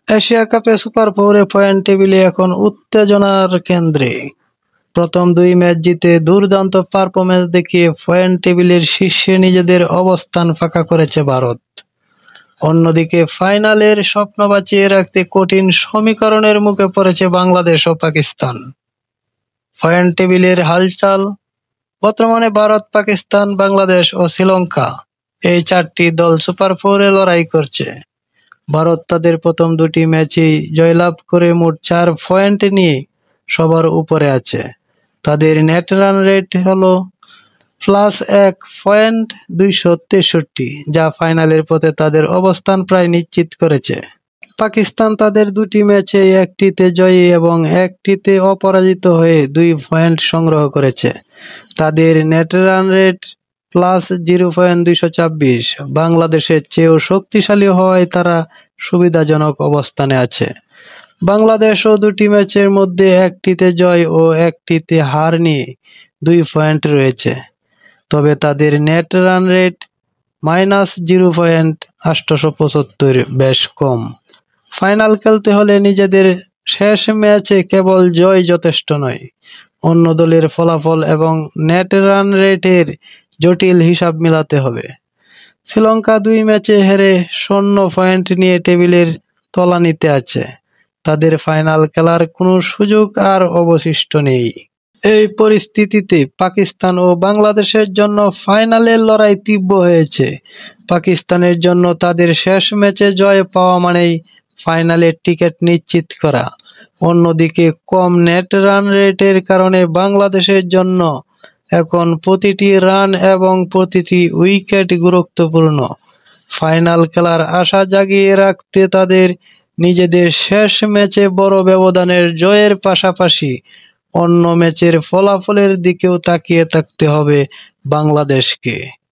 Asia কাপে super ফোরে point টেবিলে এখন উত্তেজনার কেন্দ্রে। প্রথম দুই ম্যাচ জিতে দুর্দান্ত পারফরম্যান্স দেখিয়ে পয়েন্ট টেবিলের শীর্ষে নিজেদের অবস্থান পাকা করেছে ভারত। অন্যদিকে ফাইনালের স্বপ্ন বাঁচিয়ে রাখতে কঠিন সমীকরণের মুখে পড়েছে বাংলাদেশ ও পাকিস্তান। পয়েন্ট টেবিলের হালচাল বর্তমানে ভারত, পাকিস্তান, বাংলাদেশ ও শ্রীলঙ্কা এই চারটি দল সুপার ফোরে লড়াই করছে। ভারত তাদের প্রথম দুটি ম্যাচেই জয়লাভ করে মোট 4 পয়েন্ট নিয়ে সবার উপরে আছে। তাদের নেট রান রেট হলো +1.263, যা ফাইনালের পথে তাদের অবস্থান প্রায় নিশ্চিত করেছে। পাকিস্তান তাদের দুটি ম্যাচে একটিতে জয়ী এবং একটিতে অপরাজিত হয়ে 2 পয়েন্ট সংগ্রহ করেছে। তাদের নেট রান রেট +0.226, বাংলাদেশের চেয়েও শক্তিশালী হওয়ায় তারা সুবিধাজনক অবস্থানে আছে। বাংলাদেশও দুটি ম্যাচের মধ্যে একটিতে জয় ও একটিতে হার নিয়ে 2 পয়েন্ট রয়েছে, তবে তাদের নেট রান রেট -0.875, বেশ কম। ফাইনাল খেলতে হলে নিজেদের শেষ ম্যাচে কেবল জয় যথেষ্ট নয়, অন্য দলের ফলাফল এবং নেট রান রেটের জটিল হিসাব মেলাতে হবে। শ্রীলঙ্কা 2 ম্যাচে হেরে 0 পয়েন্ট নিয়ে টেবিলের তলানিতে আছে। তাদের ফাইনাল খেলার কোনো সুযোগ আর অবশিষ্ট নেই। এই পরিস্থিতিতে পাকিস্তান ও বাংলাদেশের জন্য ফাইনালের লড়াই তীব্র হয়েছে। পাকিস্তানের জন্য তাদের শেষ ম্যাচে জয় পাওয়া মানেই ফাইনালের টিকিট নিশ্চিত করা। অন্যদিকে কম নেট রান রেটের কারণে বাংলাদেশের জন্য এখন প্রতিটি রান এবং প্রতিটি উইকেট গুরুত্বপূর্ণ। ফাইনাল খেলার আশা জাগিয়ে রাখতে তাদের নিজেদের শেষ ম্যাচে বড় ব্যবধানের জয়ের পাশাপাশি অন্য ম্যাচের ফলাফলের দিকেও তাকিয়ে থাকতে হবে বাংলাদেশকে।